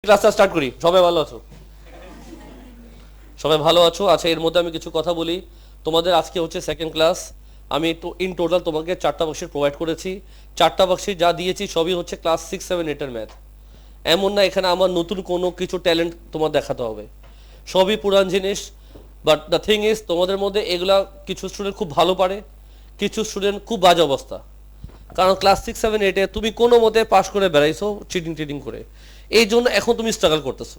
ক্লাসটা স্টার্ট করি। সবাই ভালো আছো? সবাই ভালো আছো? আচ্ছা, এর মধ্যে আমি কিছু কথা বলি। তোমাদের আজকে হচ্ছে সেকেন্ড ক্লাস। আমি তো ইন টোটাল তোমাকে 4টা বক্সিট প্রোভাইড করেছি। 4টা বক্সিট যা দিয়েছি সবই হচ্ছে ক্লাস 6, 7, 8 এর ম্যাথ। এমন না এখানে আমার নতুন কোনো কিছু ট্যালেন্ট তোমার দেখাতে হবে, সবই পুরান জিনিস। বাট দ্য থিং ইজ, তোমাদের মধ্যে এগুলা কিছু স্টুডেন্ট খুব ভালো পারে, কিছু স্টুডেন্ট খুব বাজে অবস্থা। কারণ ক্লাস 6, 7, 8-এ তুমি কোনো মতে পাস করে বেড়াইছো চিটিং করে, এই জন্য এখন তুমি স্ট্রাগল করতেছো।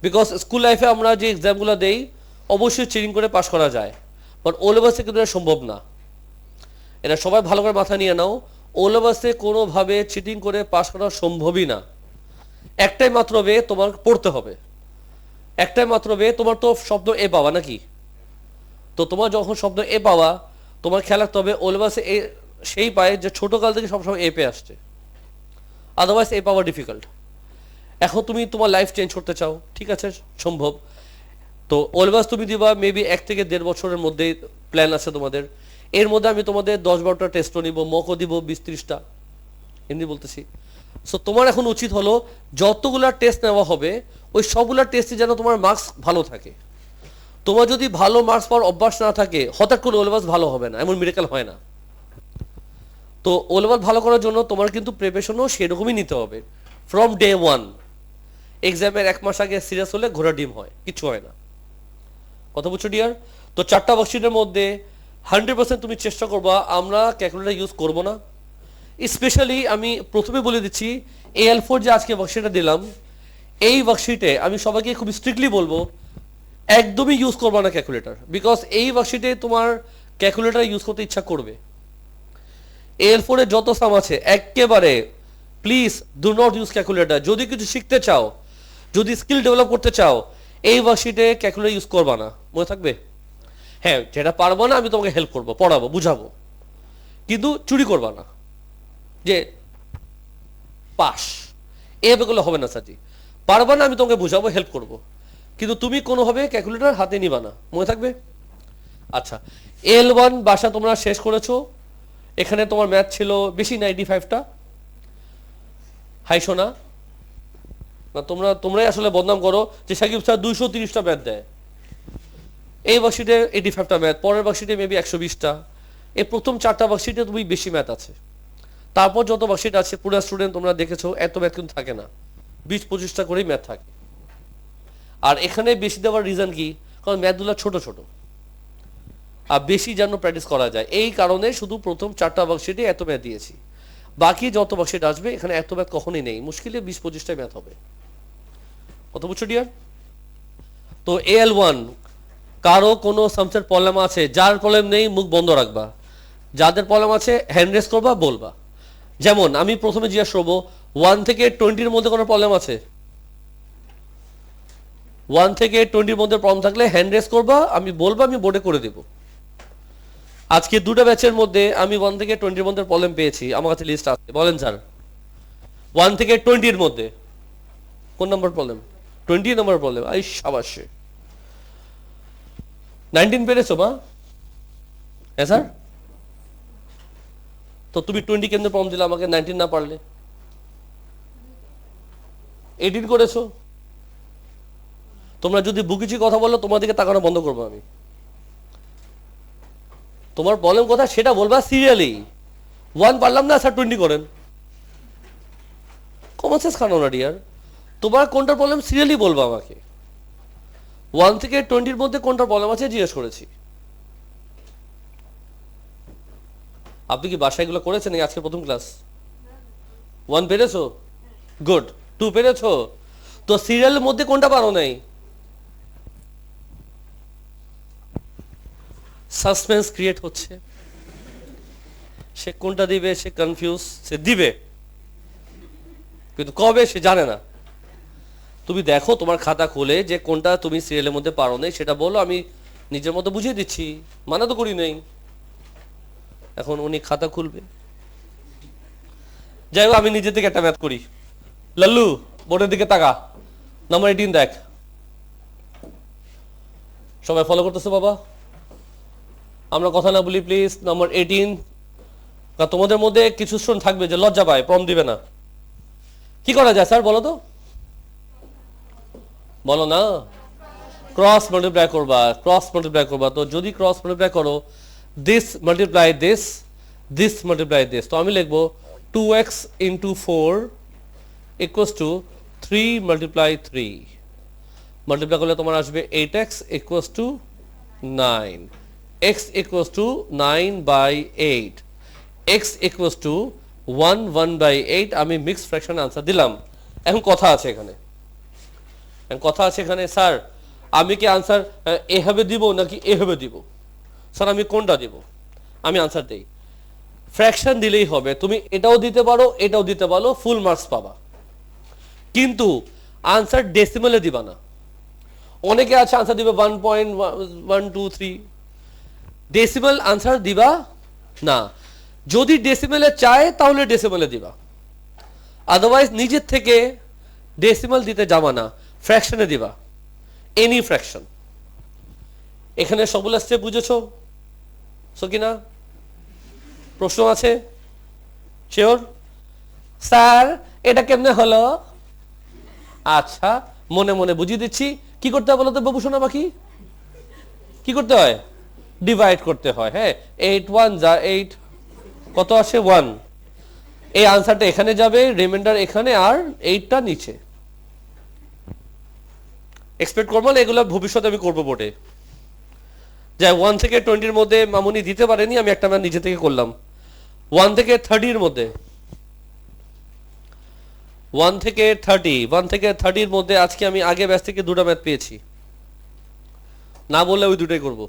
বিকজ স্কুল লাইফে আমরা যে এক্সামগুলো দেই অবশ্যই চিটিং করে পাস করা যায়, বাট ও লেভেলসে কিন্তু এটা সম্ভব না। এটা সবাই ভালো করে মাথা নিয়ে নাও, ও লেভেলসে কোনোভাবে চিটিং করে পাস করা সম্ভবই না। একটাই মাত্র বে, তোমার পড়তে হবে। একটাই মাত্র বে, তোমার তো শব্দ এ পাওয়া নাকি? তো তোমার যখন শব্দ এ পাওয়া, তোমার খেয়াল রাখতে হবে ও লেভেলসে এ সেই পায় যে ছোটোকাল থেকে সবসময় এ পেয়ে আসছে, আদারওয়াইজ এ পাওয়া ডিফিকাল্ট। এখন তুমি তোমার লাইফ চেঞ্জ করতে চাও, ঠিক আছে, সম্ভব। তো অলওয়েজ তুমি দিবা মেবি 1 থেকে 1.5 বছরের মধ্যে প্ল্যান আছে তোমাদের। এর মধ্যে আমি তোমাদের 10-12টা টেস্টও নিব, মকও দিব 20-30টা, হিন্দি বলতেছি। সো তোমার এখন উচিত হলো যতগুলা টেস্ট নেওয়া হবে ওই সবগুলা টেস্টে যেন তোমার মার্কস ভালো থাকে। তোমার যদি ভালো মার্কস পাওয়ার অভ্যাস না থাকে, হঠাৎ করে ওলেভাস ভালো হবে না, এমন মিরাকেল হয় না। তো ওলেভাস ভালো করার জন্য তোমার কিন্তু প্রিপারেশনও সেরকমই নিতে হবে ফ্রম ডে 1। এক্সামের 1 মাস আগে সিরিয়াস হলে ঘোড়া ডিম হয়, কিছু হয় না। কথা বুঝছো ডিয়ার? তো 4টা ওয়ার্কশিটের মধ্যে 100% তুমি চেষ্টা করবা আমরা ক্যালকুলেটর ইউজ করব না। স্পেশালি আমি প্রথমে বলে দিচ্ছি, AL4 যে আজকে ওয়ার্কশিটটা দিলাম, এই ওয়ার্কশিটে আমি সবাইকে খুব স্ট্রিক্টলি বলবো একদমই ইউজ করবা না ক্যালকুলেটর। বিকজ এই ওয়ার্কশিটে তোমার ক্যালকুলেটর ইউজ করতে ইচ্ছা করবে। AL4 এর যত সাম আছে একেবারে please do not use calculator. যদি কিছু শিখতে চাও, যদি স্কিল ডেভেলপ করতে চাও, এই ওয়ার্কশিটে ক্যালকুলেটর ইউজ করবা না, মনে থাকবে? হ্যাঁ, যেটা পারবো না আমি তোমাকে হেল্প করবো, পড়াবো, বুঝাবো, কিন্তু চুরি করবা না যে পাস এভাবে করলে হবে না স্যারজি। পারবা না আমি তোমাকে বুঝাবো, হেল্প করবো, কিন্তু তুমি কোনোভাবে ক্যালকুলেটর হাতে নিবা না, মনে থাকবে? আচ্ছা, L1 বাসা তোমরা শেষ করেছো। এখানে তোমার ম্যাথ ছিল বেশি 95টা। হাই সোনা, না তোমরাই আসলে বদনাম করো যে সাকিব স্যার 230টা ম্যাথ দেয়। এই ওয়ার্কশিটে 85টা ম্যাথ, পরের ওয়ার্কশিটে মেবি 120টা। এই প্রথম 4টা ওয়ার্কশিটে তুমি বেশি ম্যাথ আছে। তারপর যত ওয়ার্কশিট আছে পুরো স্টুডেন্ট তোমরা দেখেছো এত ম্যাথ কিন্তু থাকে না, 20-25টা করেই ম্যাথ থাকে। আর এখানে বেশি দেওয়ার রিজন কি? কারণ ম্যাথগুলো ছোট ছোট আর বেশি যেন প্র্যাকটিস করা যায়, এই কারণে শুধু প্রথম 4টা ওয়ার্কশিটে এত ম্যাথ দিয়েছি। বাকি যত ওয়ার্কশিট আসবে এখানে এত ম্যাথ কখনোই নেই, মুশকিলে 20-25টা ম্যাথ হবে। কত বুঝছো ডিয়ার? তো AL1 কারো কোনো সামসের প্রবলেম আছে? যার প্রবলেম নেই মুখ বন্ধ রাখবা, যাদের প্রবলেম আছে হ্যান্ড রেস করবা, বলবা। যেমন আমি প্রথমে জিজ্ঞাসা করবো 1 থেকে 20-র মধ্যে কোনো প্রবলেম আছে? 1 থেকে 20-র মধ্যে প্রবলেম থাকলে হ্যান্ড রেস করবা, আমি বলবো, আমি বোর্ডে করে দেব। আজকে 2টা ব্যাচের মধ্যে আমি 1 থেকে 20-র মধ্যে প্রবলেম পেয়েছি, আমার কাছে লিস্ট আছে, বলেন স্যার 1 থেকে 20-র মধ্যে কোন নম্বর প্রবলেম? 20 number problem. আই সাবাসে, 19 পেরেছো মা? হ্যাঁ স্যার। তো তুমি 20 কেন্দ্রে প্রবলেম দিলে আমাকে, 19 না পারলে? 18 করেছো। তোমরা যদি বুকিচি কথা বলো তোমার দিকে তাকানো বন্ধ করবো আমি। তোমার প্রবলেম কথা সেটা বলবা সিরিয়ালি। 1 পারলাম না স্যার 20 করেন, কমন সেন্স খানো না ডিয়ার। তোমার কোনটা প্রবলেম সিরিয়ালি বলবা আমাকে। 1 থেকে 20-র মধ্যে কোনটা প্রবলেম আছে জিজ্ঞেস করেছি। আপনি কি বাসায় এগুলো করেছেন এই আজকে প্রথম ক্লাস? 1 পেরেছো? গুড। 2 পেরেছো? তো সিরিয়ালের মধ্যে কোনটা পারো নাই? সাসপেন্স ক্রিয়েট হচ্ছে, সে কোনটা দিবে সে কনফিউজ, সে দিবে কিন্তু কবে সে জানে না। তুমি দেখো তোমার খাতা খুলে যে কোনটা তুমি সিরিয়ালের মধ্যে পারো নাই সেটা বলো, আমি নিজের মতো বুঝিয়ে দিচ্ছি, মানা তো করি নেই। এখন উনি খাতা খুলবে। যাই হোক, আমি নিজে থেকে একটা ম্যাথ করি। লাল্লু বোর্ডের দিকে তাকা, নাম্বার 18 দেখ। সবাই ফলো করতেছো বাবা? আমরা কথা না বলি প্লিজ। নাম্বার 18। তোমাদের মধ্যে কিছু স্টুডেন্ট থাকবে যে লজ্জা পায়, প্রম দিবে না। কি করা যায় স্যার বলো তো? বলো না, ক্রস মাল্টিপ্লাই করবা, ক্রস মাল্টিপ্লাই করবা। তো যদি ক্রস মাল্টিপ্লাই করো, this multiply this, this multiply this, তো আমি লিখবো 2x into 4 equals two 3 multiply 3, multiply করলে তোমার আসবে 8x equals to 9, x equals two 9/8, x equals two 1/8। আমি মিক্সড ফ্র্যাকশন আনসার দিলাম। এখন কথা আছে এখানে, স্যার আমি কি আনসার এভাবে দিব নাকি এভাবে দিব? স্যার আমি কোনটা দিব? আমি আনসার দেই, ফ্র্যাকশন দিলেই হবে। তুমি এটাও দিতে পারো, এটাও দিতে পারো, ফুল মার্কস পাবা, কিন্তু আনসার ডেসিমেলে দিবা না। অনেকে আছে আনসার দিবে 1.123, ডেসিমেল আনসার দিবা না। যদি ডেসিমেলে চায় তাহলে ডেসিমেলে দিবা, আদারওয়াইজ নিজের থেকে ডেসিমেল দিতে যাবা না, ফ্র্যাকশনে দিবা, এনি ফ্র্যাকশন। এখানে সবগুলো স্টেপ বুঝেছো কিনা? প্রশ্ন আছে? শিওর? স্যার এটা কেমনে হলো? আচ্ছা মনে মনে বুঝিয়ে দিচ্ছি। কি করতে হয় বলো তো বাবু শোনা পাখি? কি করতে হয়? ডিভাইড করতে হয়। হ্যাঁ, 8 1 যা 8, কত আসে? 1। এই আনসারটা এখানে যাবে, রিমাইন্ডার এখানে, আর 8টা নিচে। এক্সপেক্ট করবো না এগুলো ভবিষ্যতে আমি করবো বোর্ডে। যাই 1 থেকে 20-র মধ্যে মামুনি দিতে পারেনি, আমি একটা ম্যাথ নিজে থেকে করলাম। 1 থেকে 30-র মধ্যে, 1 থেকে 30-র মধ্যে আজকে আমি আগে ব্যাচ থেকে দুটো ম্যাথ পেয়েছি, না বললে ওই দুটোই করব।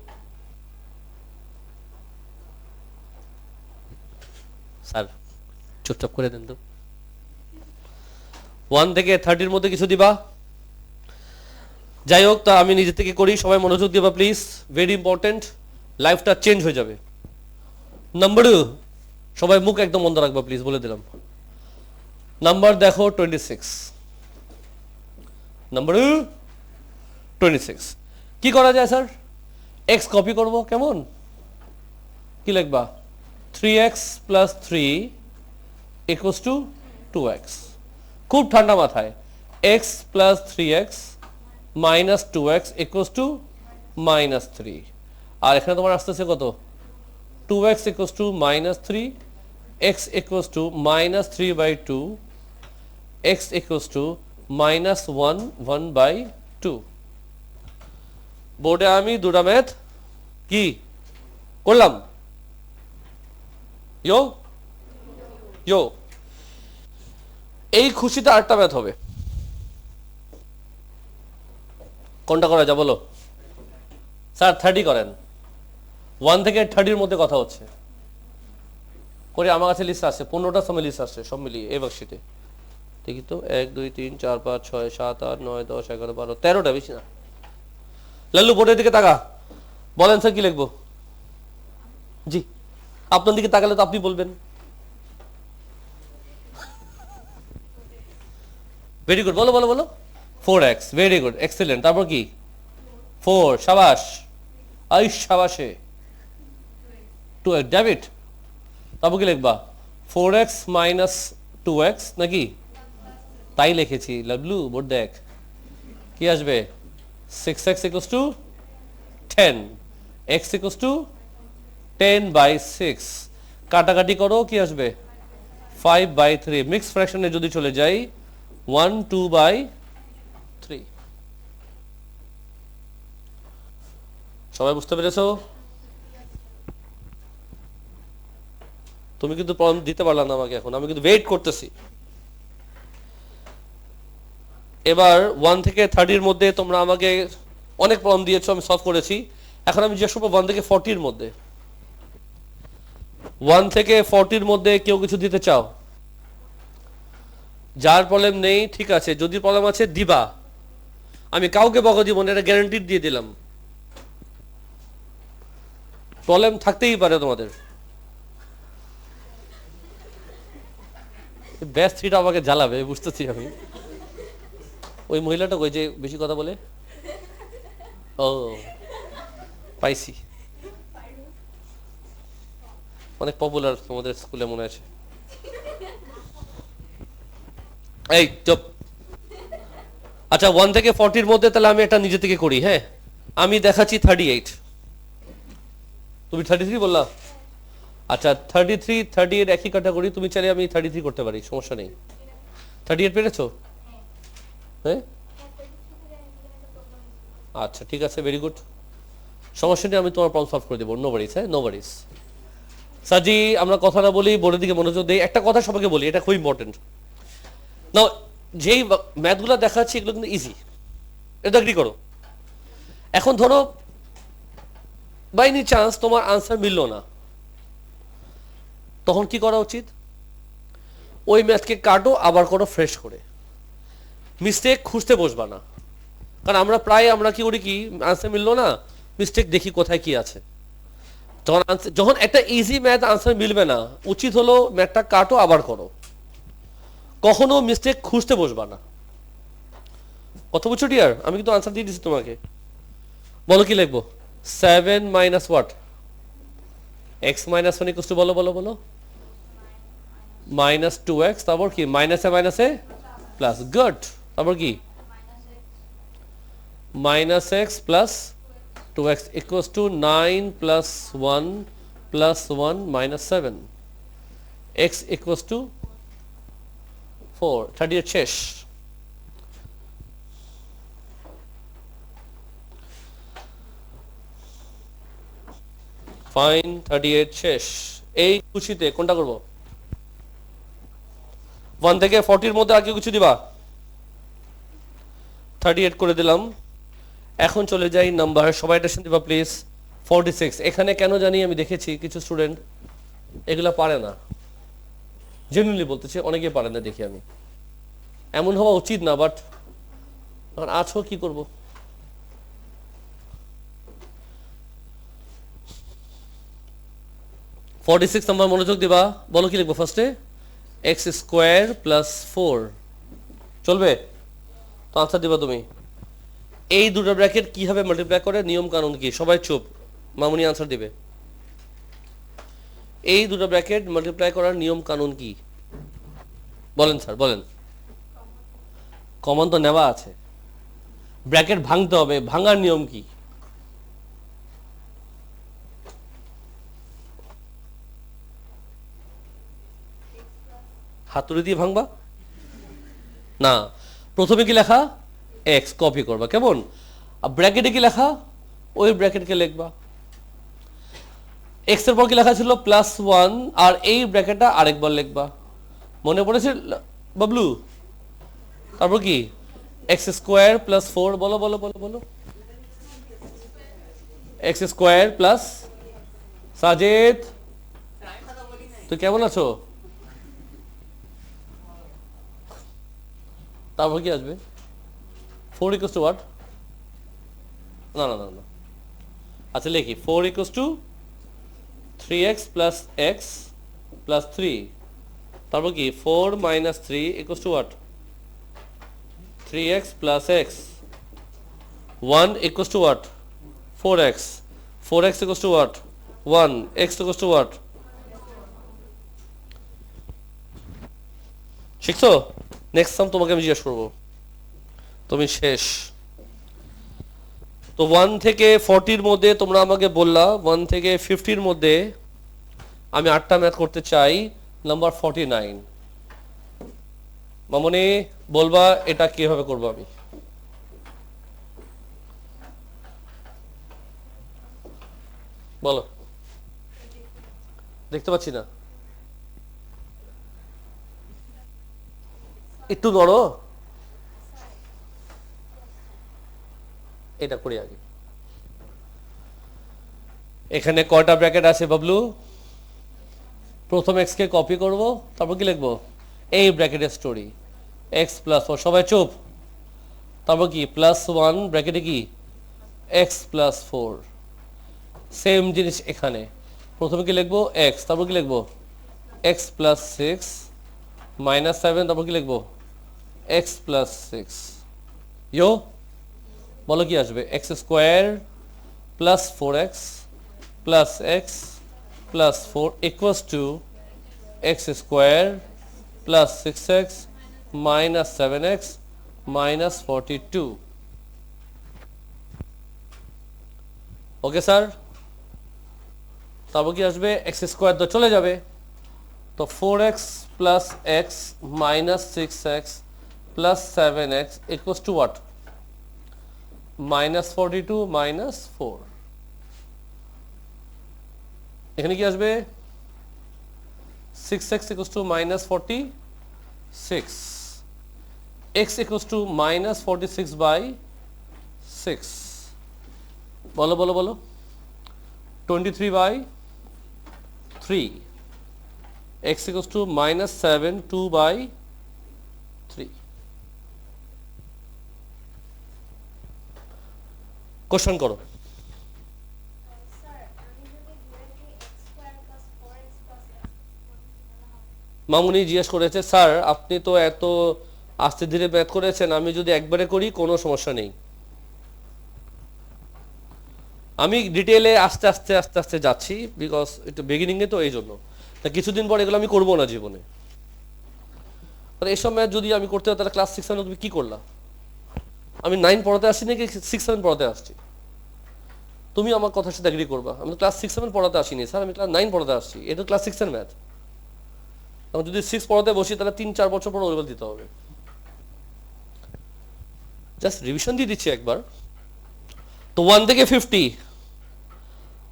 স্যার চুপচাপ করে দেন তো। 1 থেকে 30-র মধ্যে কিছু দিবা। যাই হোক, তা আমি নিজে থেকে করি, সবাই মনোযোগ দিবা প্লিজ, ভেরি ইম্পর্টেন্ট, লাইফটা চেঞ্জ হয়ে যাবে। নাম্বার, সবাই মুখ একদম বন্ধ রাখবা প্লিজ, বলে দিলাম। নাম্বার দেখো 26, নাম্বার 26। কি করা যায় স্যার? এক্স কপি করব, কেমন? কি লিখবা? 3x plus 3 equals two 2x। খুব ঠান্ডা মাথায়, x plus 3x minus 2x equals to -3। আর এখানে তোমার আসতেছে কত? 2x equals to -3, x equals two -3/2, x equals two -1/2। বোর্ডে আমি দুটা ম্যাথ কি করলাম? ইয়ো, এই খুশিতে আরেকটা ম্যাথ হবে। কোনটা করা যায় বলো? স্যার 30 করেন। 1 থেকে 30-র মধ্যে কথা হচ্ছে করে, আমার কাছে লিস্ট আসছে 15টা সময় লিস্ট আসছে সব মিলিয়ে এই ওয়ার্কশিটে। দেখি তো, 1 2 3 4 5 6 7 8 9 10 11 12 13টা, বেশি না। লাল্লু বোর্ডের দিকে তাকা, বলেন স্যার কি লিখবো? জি, আপনার দিকে তাকালে তো আপনি বলবেন। ভেরি গুড, বলো বলো বলো। 4x, very good, excellent. তারপর কি? 4, সাবাস, সাবাসে। 2x, David. তারপর কি লিখবা? 4x মাইনাস 2x নাকি? তাই লিখেছি লাভলু, বোর্ড দেখ কি আসবে। 6x equals to 10, x equals two 10/6। কাটাকাটি করো, কি আসবে? 5/3। মিক্স ফ্র্যাকশনে যদি চলে যাই, 1 2/3। সবাই বুঝতে পেরেছো? তুমি কিন্তু প্রবলেম দিতে পারলা না আমাকে, এখন আমি কিন্তু ওয়েট করতেছি। এবার 1 থেকে 30-র মধ্যে তোমরা আমাকে অনেক প্রবলেম দিয়েছো, আমি সলভ করেছি। এখন আমি জিজ্ঞেস করবো 1 থেকে 40-র মধ্যে। 1 থেকে 40-র মধ্যে কেউ কিছু দিতে চাও? যার প্রবলেম নেই ঠিক আছে, যদি প্রবলেম আছে দিবা, আমি কাউকে বকা দিব না, এটা গ্যারান্টি দিয়ে দিলাম। প্রবলেম থাকতেই পারে তোমাদের। ব্যাস 3টা আমাকে জ্বালাবে, বুঝতেছি আমি। ওই মহিলাটা কই যে বেশি কথা বলে? ও পাইছি, অনেক পপুলার তোমাদের স্কুলে মনে আছে। এই চুপ, আচ্ছা 1 থেকে 40 এর মধ্যে তাহলে আমি এটা নিজে থেকে করি। হ্যাঁ, আমি দেখাচ্ছি 38, তুমি 33 বললা। আচ্ছা 33 38 একই ক্যাটাগরি, তুমি চাইলে আমি 33 করতে পারি, সমস্যা নেই। 38 পেরেছো? হ্যাঁ আচ্ছা ঠিক আছে, ভেরি গুড, সমস্যা নেই, আমি তোমার প্রবলেম সলভ করে দেবো, নো ওয়ারিস। হ্যাঁ নো ওয়ারিস। সাজি আমরা কথা না বলি, বোর্ডের দিকে মনোযোগ দেই। একটা কথা সবাইকে বলি, এটা খুব ইম্পর্টেন্ট। নাও যেই ম্যাথগুলো দেখাচ্ছি এগুলো কিন্তু ইজি, এটা এগ্রি করো। এখন ধরো বাই এনি চান্স তোমার আনসার মিললো না, তখন কি করা উচিত? ওই ম্যাথকে কাটো, আবার করো ফ্রেশ করে, মিস্টেক খুঁজতে বসবা না। কারণ আমরা কি করি, কি আনসার মিললো না, মিস্টেক দেখি কোথায় কি আছে। যখন একটা ইজি ম্যাথ আনসার মিলবে না, উচিত হলো ম্যাথটা কাটো আবার করো, কখনো মিস্টেক খুঁজতে বসবা না। কত বুঝছো ডিয়ার? আমি কিন্তু আনসার দিয়ে দিচ্ছি তোমাকে। বলো কি লিখবো? 7 minus what? X minus 1 equal two বলো বলো বলো মাইনাস 2x, তারপর কি মাইনাসে মাইনাসে প্লাস, গুড। তারপর কি minus x plus 2x equal to 9 plus 1 plus 1 minus 7, x equal to 4। 38 শেষ। ফাইন, 38 শেষ। এই খুশিতে কোনটা করব? 1 থেকে 40 এর মধ্যে আগে কিছু দিবা? 38 করে দিলাম। এখন চলে যাই নাম্বার, সবাই টেনশন দিবা প্লিজ। 46। এখানে কেন জানি আমি দেখেছি কিছু স্টুডেন্ট এগুলা পারে না, জেনুইনলি বলতেছি, অনেকে পারে না দেখি আমি। এমন হওয়া উচিত না, বাট আছো কি করব। ফর্টি নাম্বার মনোযোগ দিবা। বলো কি লিখবো ফার্স্টে? এক্স স্কোয়ার প্লাস 4 চলবে তো? আনসার দিবা তুমি। এই দুটো ব্র্যাকেট কিভাবে মাল্টিপ্লাই করে, নিয়ম কানুন কি? সবাই চুপ, মামুনি আনসার দিবে। এই দুটো ব্র্যাকেট মাল্টিপ্লাই করার নিয়ম কানুন কি বলেন স্যার, বলেন। কমন তো নেওয়া আছে, ব্র্যাকেট ভাঙতে হবে, ভাঙার নিয়ম কি? হাতুড়ি দিয়ে ভাঙবা না, প্রথমে কি লেখা? এক্স কপি করবা, কেমন? ব্র্যাকেটে কি লেখা? ওই ব্র্যাকেটকে লিখবা। এক্স এর পর কি লেখা ছিল? প্লাস 1, আর এই ব্র্যাকেটটা আরেকবার লিখবা। মনে পড়েছে বাবলু? তারপর কি এক্স স্কোয়ার প্লাস 4, বলো বলো বলো বলো। এক্স স্কোয়ার প্লাস, সাজেদ তুই কেমন আছো? তারপর কি আসবে? 4 ইকুয়ালস টু হোয়াট? না না না না, আচ্ছা লিখি 4 equals to 3x plus x plus 3। তারপর কি 4 minus 3 equals to what? 3x plus x. 1 equals to what? 4x। 4x equals to what? 1। x equals to what? শিখছো? নেক্সট সাম তোমাকে আমি জিজ্ঞেস করবো, তুমি শেষ। তো 1 থেকে 40 মধ্যে তোমরা আমাকে বললা 1 থেকে 50 মধ্যে আমি 8টা ম্যাথ করতে চাই। নাম্বার 49 মামনি বলবা এটা কিভাবে করব আমি? বলো, দেখতে পাচ্ছি না, একটু নড়ো। এটা করি আগে। এখানে কয়টা ব্র্যাকেট আছে বাবলু? প্রথম এক্স কে কপি করব, তারপর কি লিখবো? এই ব্র্যাকেটের স্টোরি এক্স প্লাস 4, সবাই চুপ। তারপর কি প্লাস 1 ব্র্যাকেটে কি এক্স প্লাস 4, সেম জিনিস এখানে। প্রথমে কি লিখবো? এক্স, তারপর কি লিখবো? এক্স প্লাস 6 মাইনাস 7, তারপর কি লিখবো? X plus 6। ইয়ো বলো কি আসবে? X square plus 4x plus x plus 4 equals two x square plus 6x minus 7x minus 42। Okay sir, তারপর কি আসবে? এক্স স্কোয়ার তো চলে যাবে, তো 4x plus x minus 6x plus 7x equals to what? Minus 42 minus 4। এখানে কি আসবে? 6x equals to minus 46, x equals to minus 46 by 6, বলো বলো বলো, 23 by 3, x equals to minus 7 2 by 3। Question করো। মামুনি জিজ্ঞেস করেছে, স্যার আপনি তো এত আস্তে ধীরে ম্যাথ করেছেন, আমি যদি একবারে করি কোনো সমস্যা নেই। আমি ডিটেলে আস্তে আস্তে আস্তে আস্তে যাচ্ছি, বিকজ একটু বিগিনিংয়ে তো এই জন্য, তা কিছুদিন পর এগুলো আমি করবো না জীবনে। আর এইসব ম্যাথ যদি আমি করতে হয় তাহলে ক্লাস 6 7 তুমি কী করলা? আমি 9 পড়াতে আসছি নাকি 6 7 পড়াতে আসছি? তুমি আমার কথার সাথে এগ্রি করবা, আমি তো ক্লাস 6 7 পড়াতে আসিনি স্যার, আমি ক্লাস 9 পড়াতে আসছি, এটা ক্লাস 6 এর ম্যাথ। আমি যদি 6 পড়াতে বসি তাহলে 3 4 বছর পর ওয়েবল দিতে হবে। জাস্ট রিভিশন দিয়ে দিচ্ছি একবার। তো 1 থেকে 50,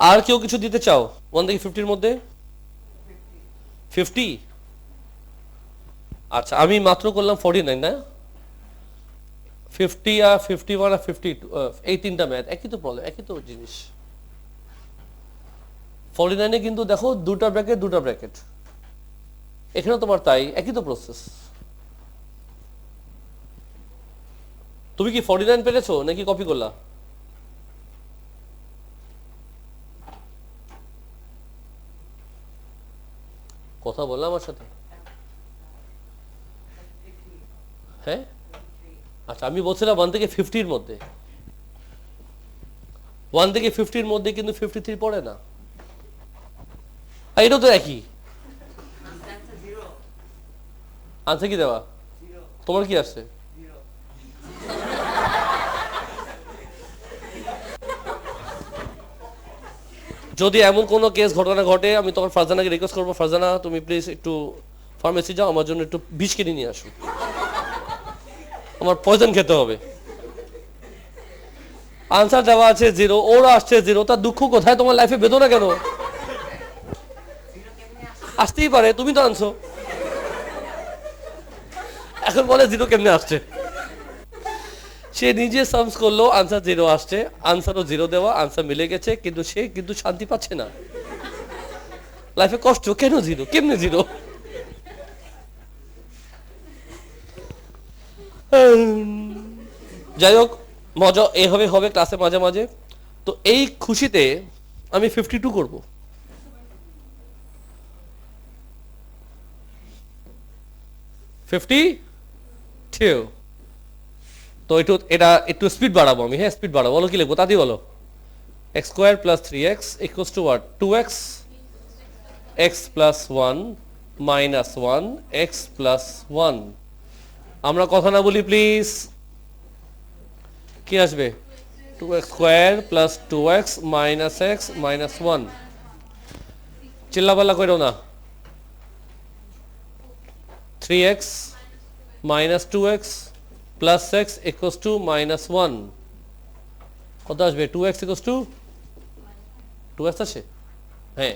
আর কেউ কিছু দিতে চাও 1 থেকে 50 এর মধ্যে? 50? আচ্ছা, আমি মাত্র করলাম 49 না? 50 আর 51 আর 52, এই তিনটা ম্যাথ একই তো প্রবলেম, একই তো জিনিস। 49-এ কিন্তু দেখো দুটা ব্র্যাকেট, এখানে তোমার তাই, একই তো প্রসেস। তুমি কি 49 পেরেছো নাকি কপি করলা? কথা বললাম আমার সাথে? হ্যাঁ, আচ্ছা আমি বলছিলাম 1 থেকে 50-র মধ্যে, 1 থেকে 50-র মধ্যে কিন্তু 53 পড়ে না, আর এটাও তো একই আনসার। কি দেওয়া? তোমার কি আসছে? যদি এমন কোনো কেস ঘটনা ঘটে, আমি তখন ফারজানাকে রিকোয়েস্ট করবো, ফারজানা তুমি প্লিজ একটু ফার্মেসি যাও, আমার জন্য একটু বিষ কিনে নিয়ে আসো, আমার পয়জন খেতে হবে। আনসার দেওয়া আছে 0, ওরা আসছে 0, তার দুঃখ কোথায়? তোমার লাইফে বেদনা কেন? আসতেই পারে, তুমি তো আনছো। এখন বলে 0 কেমনে আসছে? সে নিজে সামস করলো, আনসার 0 আসছে, আনসারও 0 দেওয়া, আনসার মিলে গেছে, কিন্তু সে কিন্তু শান্তি পাচ্ছে না, লাইফে কষ্ট কেন? 0 কেমনে 0? যাই হোক, মজা এইভাবে হবে ক্লাসে মাঝে মাঝে। তো এই খুশিতে আমি 52 করব। তো এটা একটু স্পিড বাড়াবো আমি, হ্যাঁ স্পিড বাড়াবো। বলো কি লিখবো তাতেই বলো। x square plus 3x equals to what? 2x, x plus 1 minus 1 x plus 1। আমরা কথা না বলি প্লিজ। কি আসবে? 2x square plus 2x minus x minus 1। চিল্লাপাল্লা করো না। 3x minus 2x plus x equals two minus 1। কত আসবে? 2x ইকুয়ালস টু 2x আছে, হ্যাঁ,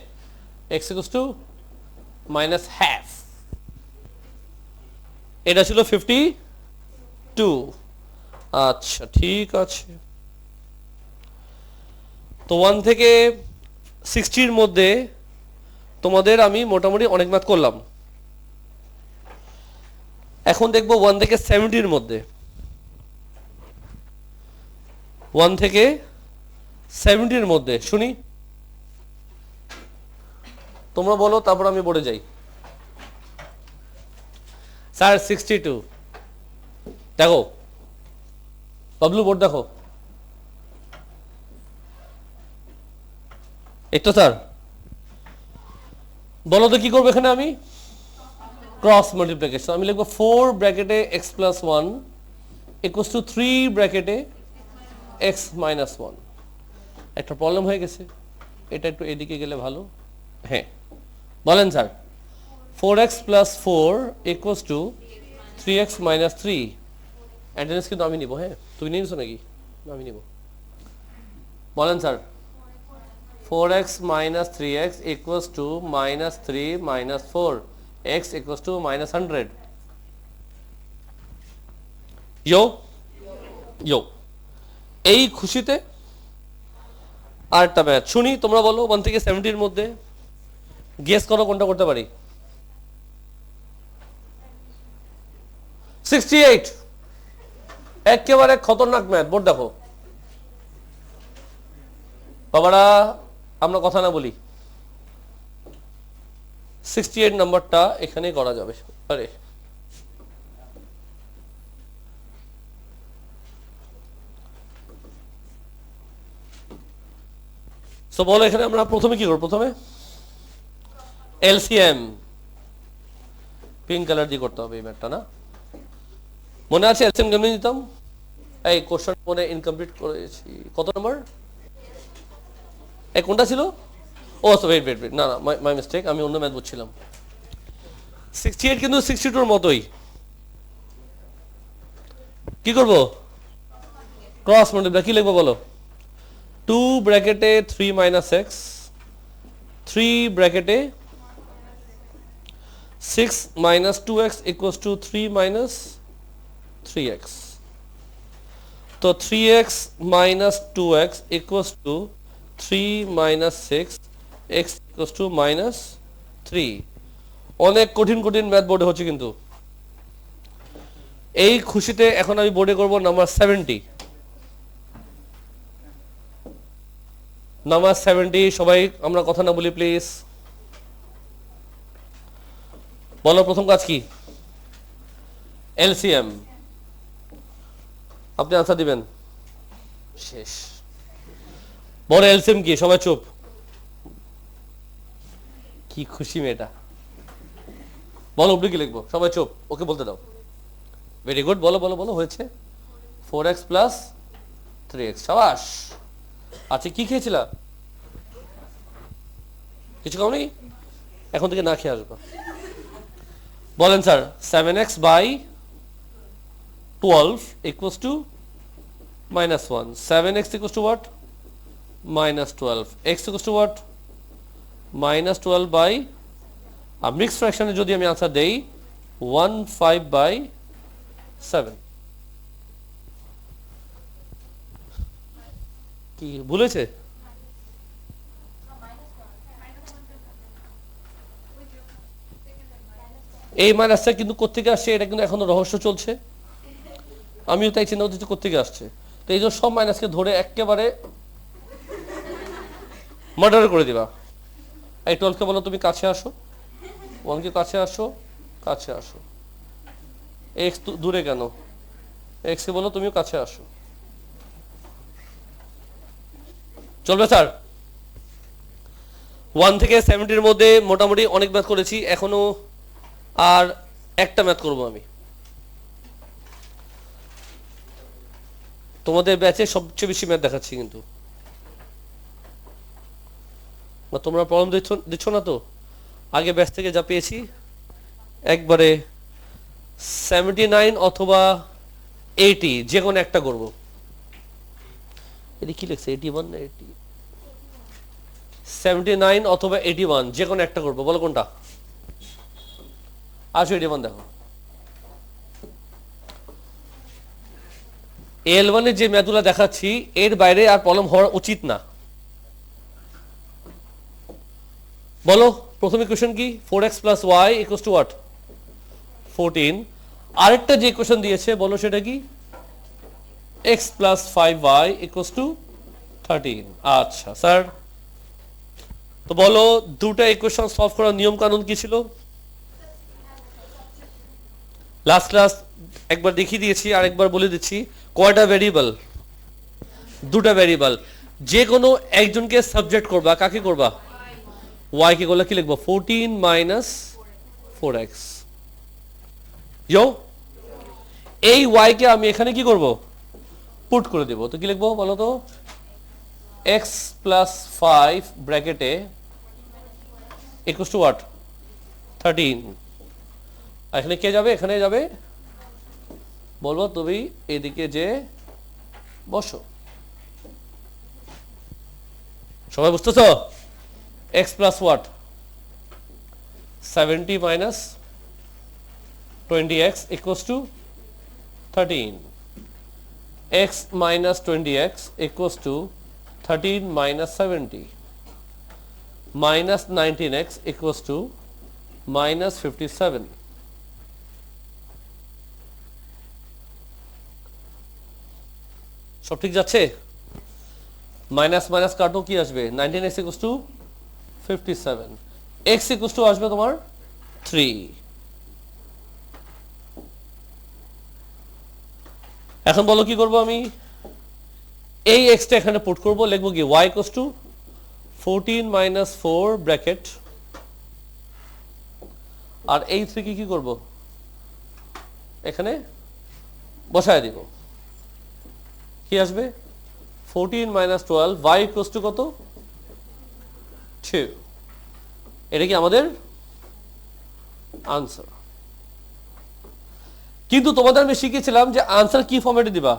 x equals two minus half. এটা ছিল 52। আচ্ছা ঠিক আছে। তো 1 থেকে 60-র মধ্যে তোমাদের আমি মোটামুটি অনেক ম্যাথ করলাম। এখন দেখবো 1 থেকে 70-র মধ্যে, 1 থেকে 70-র মধ্যে শুনি, তোমরা বলো, তারপর আমি পড়ে যাই। স্যার 62। দেখো বাবলু বোর্ড দেখো, এই তো স্যার। বলো তো কি করবো এখানে আমি? Cross multiplication. আমি লিখবো 4 ব্র্যাকেটে x প্লাস 1 ইকুয়ালস টু 3 ব্র্যাকেটে x মাইনাস 1। একটা প্রবলেম হয়ে গেছে, এটা একটু এদিকে গেলে ভালো। হ্যাঁ বলেন sir, 4x plus 4 equals to 3x minus 3। Attendance কিন্তু আমি নিব, হ্যাঁ তুই নিয়েছো নাকি? আমি নিব। বলেন sir, 4x minus 3x equals to minus 3 minus 4, x equals to minus 100. Yo? Yo. এই খুশিতে আরেকটা ম্যাথ শুনি, তোমরা বলো 1 থেকে 70 এর মধ্যে গেস করো কোনটা করতে পারি। 68, একেবারে খতরনাক ম্যাথ। বোর্ড দেখো বাবারা, আমরা কথা না বলি, 68 নাম্বারটা এখানে করা যাবে। আরে সো বলো এখানে আমরা প্রথমে কি করব? প্রথমে এলসিএম পিঙ্ক কালার দিয়ে করতে হবে এই ম্যাথটা, না? মনে আছে এলসিএম কেমনে দিতাম? এই কোশ্চেন মনে ইনকমপ্লিট করেছি। কত নাম্বার? এই কোনটা ছিল? ও ওয়েট ওয়েট ওয়েট, না না মাই মিস্টেক, আমি অন্য ম্যাথ বুঝছিলাম। 68 কিন্তু 62 এর মতোই। কি করব? Cross multiply. কি লিখবো বলো? 2 ব্র্যাকেটে 3 মাইনাস x, 3 ব্র্যাকেটে 6 minus 2x equals to 3 minus 3x। তো 3x minus 2x equals to 3 minus 6, x equals two minus 3। অনেক কঠিন কঠিন ম্যাথ বোর্ডে হচ্ছে কিন্তু। এই খুশিতে এখন আমি বোর্ডে করব নাম্বার 70। নাম্বার 70, সবাই আমরা কথা না বলি প্লিজ। বলো প্রথম কাজ কি? এলসিএম। আপনি আনসার দিবেন। শেষ। বলো এলসিএম কি? সবাই চুপ। কি খুশি মেয়েটা। বলো উপরে কি লিখবো? সবাই চুপ, ওকে বলতে দাও। ভেরি গুড, বলো বলো বলো। হয়েছে 4x প্লাস 3x। সাবাস। আচ্ছা কি খেয়েছিলা? কিছু খাওনি? এখন থেকে না খেয়ে আসবা। বলেন sir, 7x by 12 equals to minus 1. 7x equals to what? Minus 12. X equals to what? Minus 12 by, mixed ফ্র্যাকশনে যদি আমি আনসার দেই 15 by 7। কি ভুলেছে? এই মাইনাসটা কিন্তু কোত্থেকে আসছে এটা কিন্তু এখনো রহস্য চলছে। আমিও তাই চিন্তা করতেছি কোত্থেকে আসছে। তো এই জন্য সব মাইনাসকে ধরে একেবারে মার্ডার করে দিবা। এই 12কে বলো তুমি কাছে আসো, 1কে কাছে আসো, কাছে আসো। এক্স দূরে কেন? এক্সকে বলো তুমিও কাছে আসো। চলবে স্যার? 1 থেকে 70 মধ্যে মোটামুটি অনেক ম্যাথ করেছি, এখনো আর একটা ম্যাথ করব আমি। তোমাদের ব্যাচে সবচেয়ে বেশি ম্যাথ দেখাচ্ছি কিন্তু, তোমরা প্রবলেম দিচ্ছ না তো? আগে ব্যাচ থেকে যা পেয়েছি একবারে 79 অথবা 80 যে কোনো একটা করব। এটি কি লিখছে? 81 না 80? 79 অথবা 81 যে কোনো একটা করব। বলো কোনটা? আসো 81 দেখো। L1 এর যে ম্যাথগুলো দেখাচ্ছি এর বাইরে আর প্রবলেম হওয়া উচিত না। বলো প্রথম ইকুয়েশন কি? 4x plus y equals to what? 14। আরেকটা যে ইকুয়েশন দিয়েছে বলো সেটা কি? x plus 5y equals to 13। আচ্ছা স্যার, তো বলো দুটো ইকুয়েশন সলভ করার নিয়ম কানুন কি ছিল? লাস্ট ক্লাস একবার দেখিয়ে দিয়েছি, আরেকবার বলে দিচ্ছি। কয়টা ভেরিয়েবল? দুটো ভেরিয়েবল। যে কোনো একজনকে সাবজেক্ট করবা, কাকে করবা? y কে করলে কি লিখবো? 14 minus 4x। ইয়ো এই ওয়াই কে আমি এখানে কি করব, পুট করে দেব। তো কি লিখবো বলো তো, এক্স প্লাস 5 ব্র্যাকেটে ইকুয়ালস টু হোয়াট, 13। এখানে কে যাবে, এখানে যাবে, বলবো তুমি এদিকে যে বসো। সবাই বুঝতেছো? X plus what, 70 minus 20x equals to 13. X minus 20x equals to 13 minus 70 minus 19x equals to minus 57. সব ঠিক যাচ্ছে? মাইনাস মাইনাস কাটো, কি আসবে, 19x equals to 57, x equals to আসবে তোমার 3। এখন বলো কি করব আমি, এই x টা এখানে পুট করব, লিখব কি y equals to 14 minus 4 bracket, আর এই 3 কি করব, এখানে বসায় দিব। কি আসবে, 14 minus 12, y equals to কত, 2। এটা কি আমাদের আনসার। কিন্তু তোমাদের আমি শিখেছিলাম যে আনসার কি ফরম্যাটে দিবা,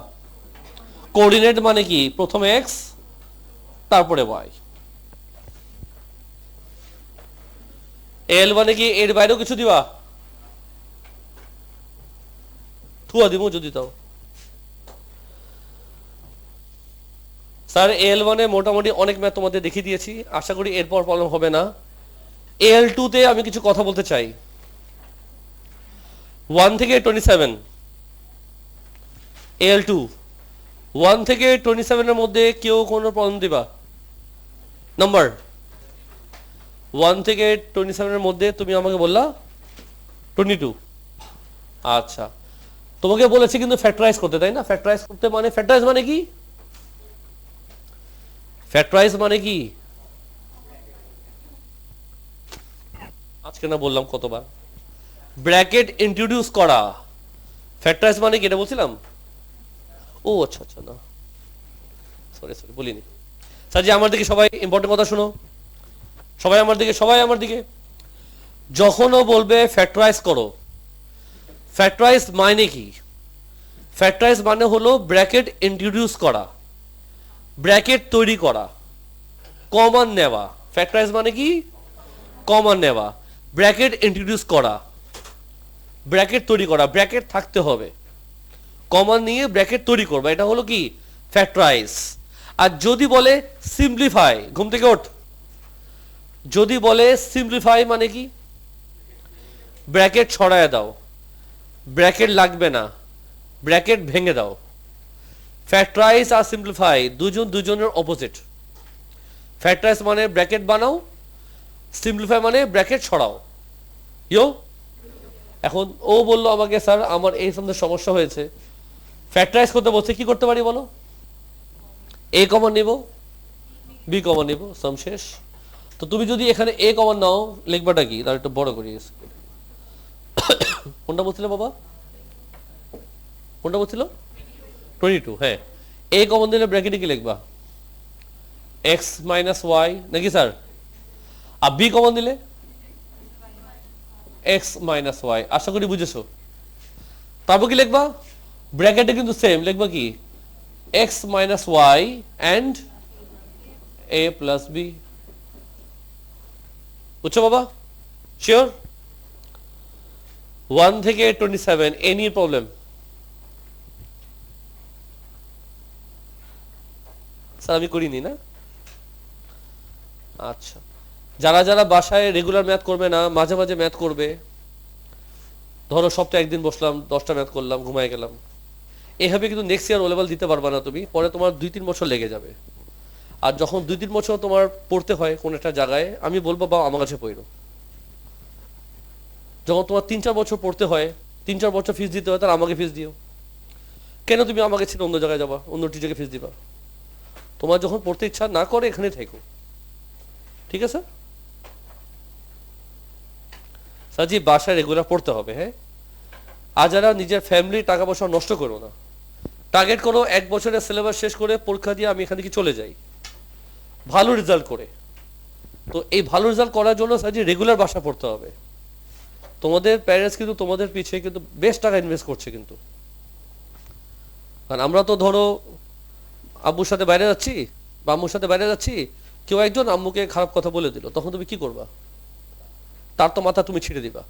কোঅর্ডিনেট মানে কি, প্রথমে এক্স তারপরে ওয়াই। এল মানে কি এর বাইরেও কিছু দিবা, থুয়া দিব যদি তাও। স্যার এল মানে মোটামুটি অনেক ম্যাথ তোমাদের দেখিয়ে দিয়েছি, আশা করি এরপর প্রবলেম হবে না। এল টু তে আমি কিছু কথা বলতে চাই। 1 থেকে 27, এল টু 1 থেকে 27 এর মধ্যে কেউ কোনো প্রবলেম দিবা, নাম্বার 1 থেকে 27 এর মধ্যে তুমি আমাকে বললা 22। আচ্ছা, তোমাকে বলেছি কিন্তু ফ্যাক্টরাইজ করতে, তাই না? ফ্যাক্টরাইজ করতে মানে, ফ্যাক্টরাইজ মানে কি, ফ্যাক্টরাইজ মানে কি, আজকে না বললাম কতবার, ব্র্যাকেট ইন্ট্রোডিউস করা। ফ্যাক্টরাইজ মানে কি, এটা বলছিলাম। ও আচ্ছা আচ্ছা, না সরি সরি বলিনি। স্যার জি আমার দিকে সবাই ইম্পর্টেন্ট কথা শুনো, সবাই আমার দিকে, সবাই আমার দিকে। যখনও বলবে ফ্যাক্টরাইজ করো, ফ্যাক্টরাইজ মানে কি, ফ্যাক্টরাইজ মানে হলো ব্র্যাকেট ইন্ট্রোডিউস করা, ব্র্যাকেট তৈরি করা, কমন নেওয়া। ফ্যাক্টরাইজ মানে কি, কমন নেওয়া, ব্র্যাকেট ইন্ট্রোডিউস করা, ব্র্যাকেট তৈরি করা, ব্র্যাকেট থাকতে হবে, কমন নিয়ে ব্র্যাকেট তৈরি করবা, এটা হলো কি ফ্যাক্টরাইজ। আর যদি বলে সিম্পলিফাই, ঘুম থেকে ওঠ, যদি বলে সিম্পলিফাই মানে কি, ব্র্যাকেট ছড়ায় দাও, ব্র্যাকেট লাগবে না, ব্র্যাকেট ভেঙে দাও। ফ্যাক্টরাইজ আর সিম্পলিফাই দুজন দুজনের অপোজিট। ফ্যাক্টরাইজ মানে ব্র্যাকেট বানাও, সিম্পলিফাই মানে ব্র্যাকেট ছড়াও। ইয়ো, এখন ও বললো আমাকে স্যার আমার এই সম্বন্ধে সমস্যা হয়েছে, ফ্যাক্টরাইজ করতে বলছে, কি করতে পারি বলো, এ কমন নিব, বি কমন নিব, সম শেষ। তো তুমি যদি এখানে এ কমন নাও, লিখবাটা কি, তার একটু বড় করি, কোনটা বলছিল বাবা, কোনটা বলছিল, 22। হ্যাঁ, এ কমন দিলে ব্র্যাকেটে কি লিখবা, এক্স মাইনাস ওয়াই নাকি স্যার, আর বি কমন দিলে এক্স মাইনাস ওয়াই। আশা করি বুঝেছো। তারপর কি লিখবা, ব্র্যাকেটে কিন্তু সেম, লিখবা কি X minus Y and A plus B. বুঝছো বাবা, শিওর? 1 থেকে 27 এনি প্রবলেম? স্যার আমি করিনি না। আচ্ছা, যারা যারা বাসায় রেগুলার ম্যাথ করবে না, মাঝে মাঝে ম্যাথ করবে, ধরো সপ্তাহে একদিন বসলাম 10টা ম্যাথ করলাম, ঘুমাই গেলাম, এভাবে কিন্তু নেক্সট ইয়ার ও লেভেল দিতে পারবা না তুমি, পরে তোমার 2-3 বছর লেগে যাবে। আর যখন 2-3 বছর তোমার পড়তে হয় কোন একটা জায়গায়, আমি বলবো বা আমার কাছে পড়ো। যখন তোমার 3-4 বছর পড়তে হয়, 3-4 বছর ফিস দিতে হয়, তাহলে আমাকে ফিস দিও। কেন তুমি আমাকে ছেড়ে অন্য জায়গায় যাবা, অন্য টিচারকে ফিস দিবা? তোমার যখন পড়তে ইচ্ছা না করে, এখানে থেকো, ঠিক আছে? স্যার জি বাসায় রেগুলার পড়তে হবে, হ্যাঁ, আর যারা নিজের ফ্যামিলির টাকা পয়সা নষ্ট করো না, টার্গেট করো 1 বছরের সিলেবাস শেষ করে পরীক্ষা দিয়ে আমি এখান থেকে চলে যাই ভালো রেজাল্ট করে। তো এই ভালো রেজাল্ট করার জন্য সাজি রেগুলার বাসা পড়তে হবে। তোমাদের প্যারেন্টস কিন্তু তোমাদের পিছিয়ে কিন্তু বেশ টাকা ইনভেস্ট করছে কিন্তু। কারণ আমরা তো ধরো আব্বুর সাথে বাইরে যাচ্ছি বা আম্মুর সাথে বাইরে যাচ্ছি, কেউ একজন আম্মুকে খারাপ কথা বলে দিল, তখন তুমি কি করবা? তার তো মাথা তুমি ছিঁড়ে দিবা,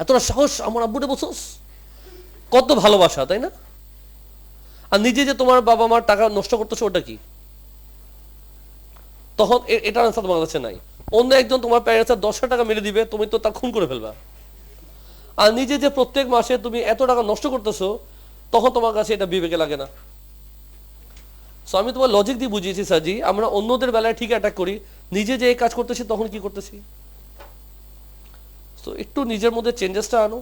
এতটা সাহস আমার আব্বুরে বলছোস, কত ভালোবাসা, তাই না? আর নিজে যে তোমার বাবা মার টাকা নষ্ট করতেছো ওটা কি? তখন এটার আনসার তোমার কাছে নাই। অন্য একজন তোমার প্যারেন্টস 10,000 টাকা মেরে দিবে, তুমি তো তার খুন করে ফেলবা। আর নিজে যে প্রত্যেক মাসে তুমি এত টাকা নষ্ট করতেছো, তখন তোমার কাছে এটা বিবেকে লাগে না। সো আমি তোমার লজিক দিয়ে বুঝিয়েছি সাজি, আমরা অন্যদের বেলায় ঠিক অ্যাটাক করি, নিজে যে এই কাজ করতেছি তখন কি করতেছি। তো একটু নিজের মধ্যে চেঞ্জেসটা আনো।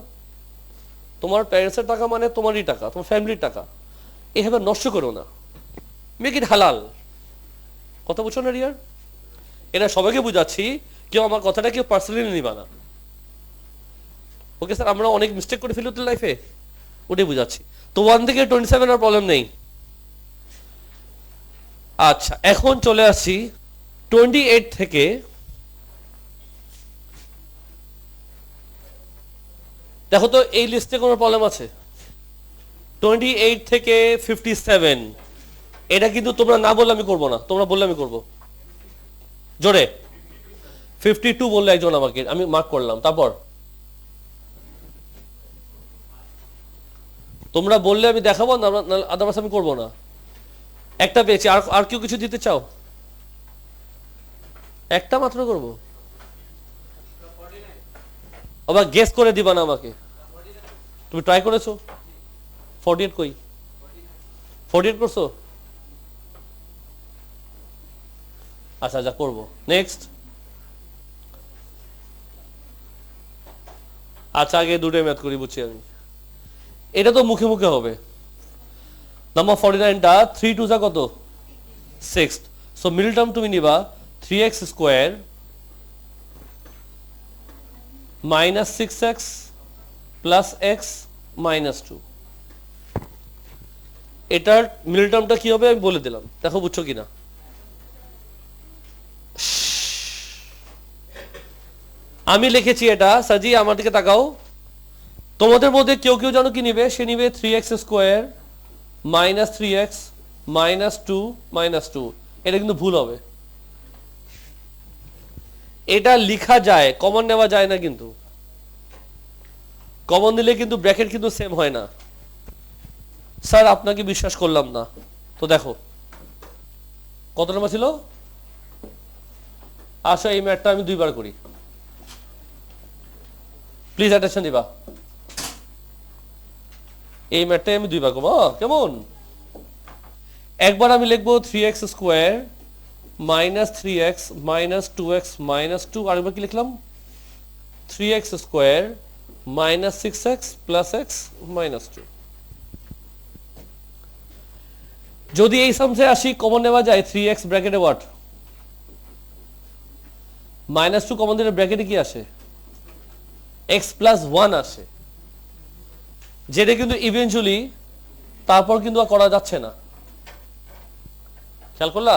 তোমার প্যারেন্টসের টাকা মানে তোমারই টাকা, তোমার ফ্যামিলির টাকা, এভাবে নষ্ট করো না, মেক ইট হালাল। কথা বুঝছো না রিয়ার? এটা সবাইকে বুঝাচ্ছি, কেউ আমার কথাটা কেউ পার্সোনালি নিবা না। ওকে স্যার, আমরা অনেক মিস্টেক করে ফেলি তো লাইফে, ওটাই বুঝাচ্ছি। তো 1 থেকে 27 আর প্রবলেম নেই। আচ্ছা, এখন চলে আসছি 28 থেকে। দেখো তো এই লিস্টে কোনো প্রবলেম আছে? 28 থেকে 57, এটা কিন্তু তোমরা না বললে আমি করবো না, তোমরা বললে আমি করবো। জোরে 52 বললে একজন আমাকে, আমি মার্ক করলাম। তারপর তোমরা বললে আমি দেখাবো না, আদারওয়াইজ আমি করবো না। একটা পেয়েছি, আর কেউ কিছু দিতে চাও? একটা মাত্র করবো, আবার গেস করে দিবা না আমাকে। তুমি ট্রাই করেছো? 48 কই? 48 করছো? আচ্ছা যা করবো। নেক্সট। আচ্ছা, আগে দুটোই ম্যাথ করি, বুঝছি আমি। এটা তো মুখে মুখে হবে। নাম্বার 49টা 3 2 যা কত? 6। সো মিডল টার্ম তুমি নিবা 3x square minus 6x plus x minus 2। এটার মিডল টার্মটা কি হবে আমি বলে দিলাম, দেখো বুঝছো কিনা। আমি লিখেছি এটা, সাজি আমার দিকে তাকাও। তোমাদের মধ্যে কেউ কেউ জানো কি নিবে? সে নিবে 3x square minus 3x minus 2 minus 2। এটা কিন্তু ভুল হবে। এটা লিখা যায়, কমন নেওয়া যায় না, কিন্তু কমন নিলে কিন্তু ব্র্যাকেট কিন্তু সেম হয় না। স্যার আপনাকে বিশ্বাস করলাম না। তো দেখো কত নম্বর ছিল। আসো এই ম্যাথটা আমি 2 বার করি, প্লিজ অ্যাটেনশন দিবা। এই ম্যাথটাই আমি 2 বার করবো, কেমন? একবার আমি লিখবো 3x square minus 3x minus 2x minus 2। আরেকবার কি লিখলাম? 3x square minus 6x plus x minus 2। যদি এই সামসে আসি, কমন নেওয়া যায় 3x ব্র্যাকেটে হোয়াট? মাইনাস 2 কমন দিলে ব্র্যাকেটে কি আসে? x প্লাস 1 আসে, যেটা কিন্তু ইভেনচুয়ালি তারপর কিন্তু আর করা যাচ্ছে না। খেয়াল করলা?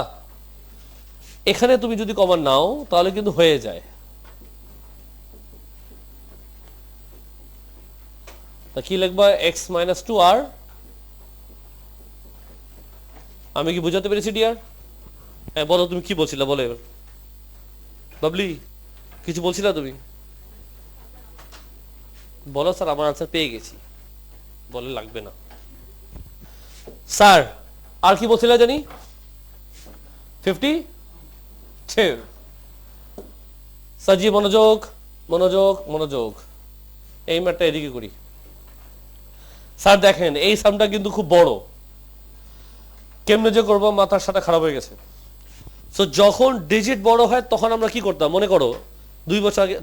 এখানে তুমি যদি কমন নাও তাহলে কিন্তু হয়ে যায়। তা কি লিখবা? x মাইনাস 2 আর আমি কি বুঝাতে পেরেছি ডিয়ার? হ্যাঁ বলো, তুমি কি বলছিলা বলো এবার। বাবলি কিছু বলছিলা তুমি? বলো স্যার আমার আনসার পেয়ে গেছি, বলে লাগবে না। স্যার আর কি বলছিলা জানি? 52। সাজি মনোযোগ মনোযোগ মনোযোগ, এই ম্যাটটা এদিকে করি। স্যার দেখেন এই সামটা কিন্তু খুব বড়, কেমনে যে করবো মাথার সাথে খারাপ হয়ে গেছে। সো যখন ডিজিট বড় হয় তখন আমরা কি করতাম মনে করো?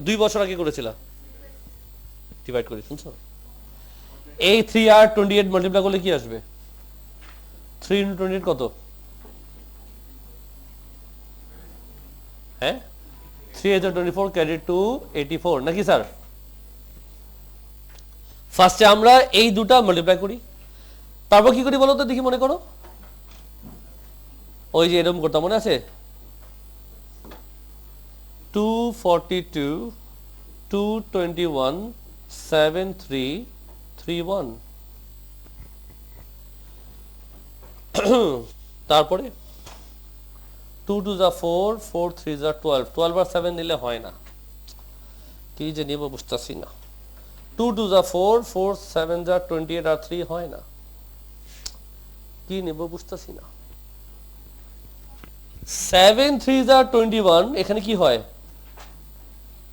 2 বছর আগে করেছিলাম, ডিভাইড করি, শুনছো? এই 3 আর 28 মাল্টিপ্লাই করলে কি আসবে? 3 × 28 কত? হ্যাঁ 3 × 24 ক্যারি টু 84 নাকি স্যার? ফার্স্টে আমরা এই দুটা মাল্টিপ্লাই করি, তারপর কি করি বলো তো দেখি, মনে করো ওই যে এরকম করতাম, মনে আছে 242 221 7331, তারপরে 2 2 যা 4 4 3 যা 12, 12 আর 7 নিলে হয় না, কি যে নিব বুঝতেছি না। 2 2 যা 4 4 7 যা 28 আর 3 হয় না, কি নিব বুঝতেছি না। 7 3 যা 21, এখানে কি হয়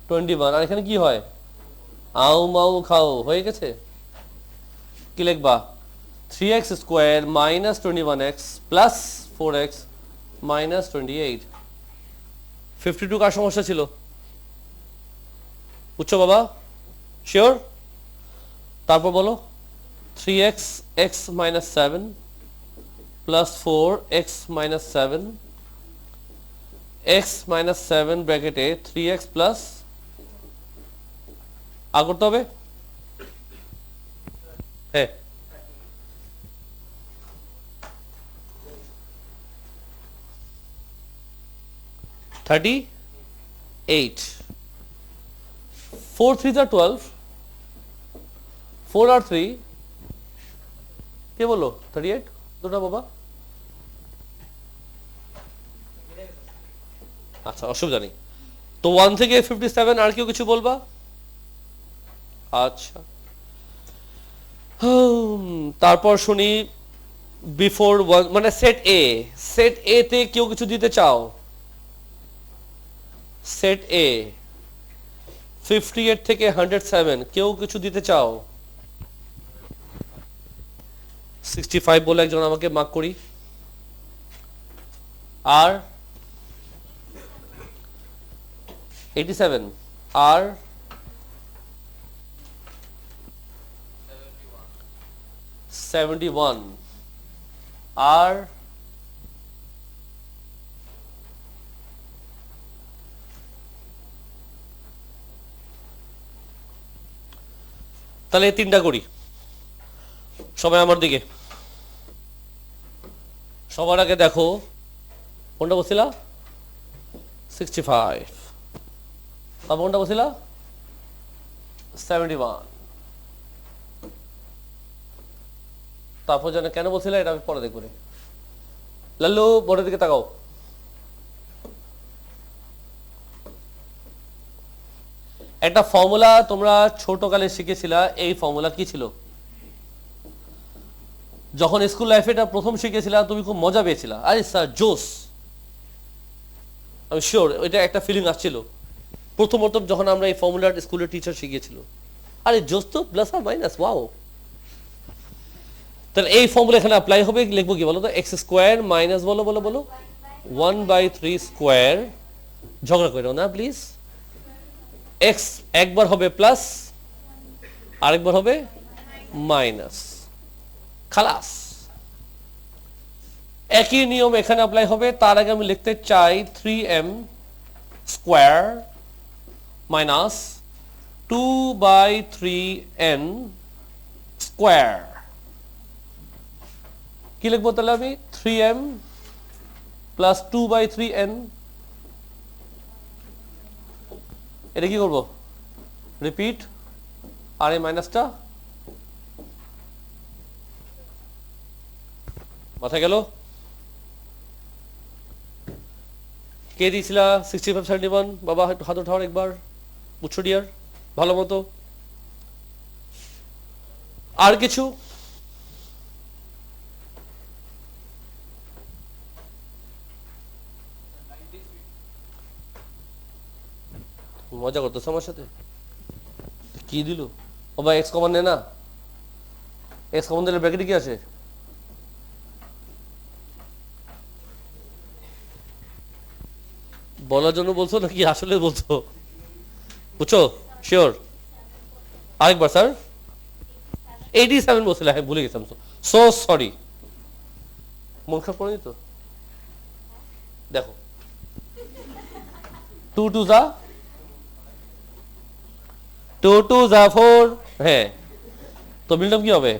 21, আর এখানে কি হয় আউ মাউ খাও, হয়ে গেছে। কি লিখবা 3x square minus 21x plus 4x minus 28। 52 কার সমস্যা ছিল বুঝছো বাবা, শিওর? তারপর বলো 3x x minus 7 plus 4x minus 7 x minus 7 ব্র্যাকেটে 3x প্লাস করতে হবে, হ্যাঁ 38, 4 3 যা 12, 4 আর 3 কে বলো 38 দুটা বাবা, আচ্ছা অসুবিধা নেই। তো 1 থেকে 57, আর কেউ কিছু বলবা? আচ্ছা তারপর শুনি বিফোর মানে সেট এ তে কেউ কিছু দিতে চাও? সেট এ 58 থেকে 107 কেউ কিছু দিতে চাও? 65 বলে একজন আমাকে মার্ক করি। আর 87, আর 71, আর তাহলে এই তিনটা করি, সবাই আমার দিকে। সবার আগে দেখো কোনটা বলছিলা 65, আর কোনটা বলছিলা 71, তারপর জানে কেন বলছিলা এটা আমি পরে দেখবো। লাল্লু বোর্ডের দিকে তাকাও। একটা ফর্মুলা তোমরা ছোটকালে শিখেছিলা, এই ফর্মুলা কি ছিল? যখন স্কুল লাইফে এটা প্রথম শিখেছিলা তুমি খুব মজা পেয়েছিলা, আরে স্যার জোস, আমি শিওর এটা একটা ফিলিং আসছিল প্রথমত যখন আমরা এই ফর্মুলার স্কুলের টিচার শিখিয়েছিল, আরে জোস তো প্লাস আর মাইনাস, ওয়াও। তাহলে এই ফর্মুলা এখানে অ্যাপ্লাই হবে, লিখবো কি বলো তো, এক্স স্কোয়ার মাইনাস বলো বলো বলো 1/3 স্কোয়ার, ঝগড়া করো না প্লিজ, এক্স একবার হবে প্লাস আরেকবার হবে মাইনাস, খালাস। একই নিয়ম এখানে অ্যাপ্লাই হবে। তার আগে আমি লিখতে চাই 3m square minus 2/3n square. কি লিখবো তাহলে আমি 3m প্লাস 2/3n, এটা কি করবো রিপিট, আর এই মাইনাসটা মাথায় গেল। কে দিয়েছিল 65 71? বাবা একটু হাত উঠাও একবার, বুঝছো ডিয়ার ভালো মতো। আর কিছু? মজা করতেছ আমার সাথে? কি দিল বাবা? এক্স কমন নে না, এক্স কমন দিলে ব্র্যাকেটে কি আছে? বলার জন্য বলছো নাকি আসলে বলছো? বুঝছো শিওর? আরেকবার স্যার 87 বলছিল, হ্যাঁ ভুলে গেছিলাম, সো সরি, মন খারাপ করেনি তো? দেখো 2 2 যা 4, হ্যাঁ তো মিডল টার্ম কি হবে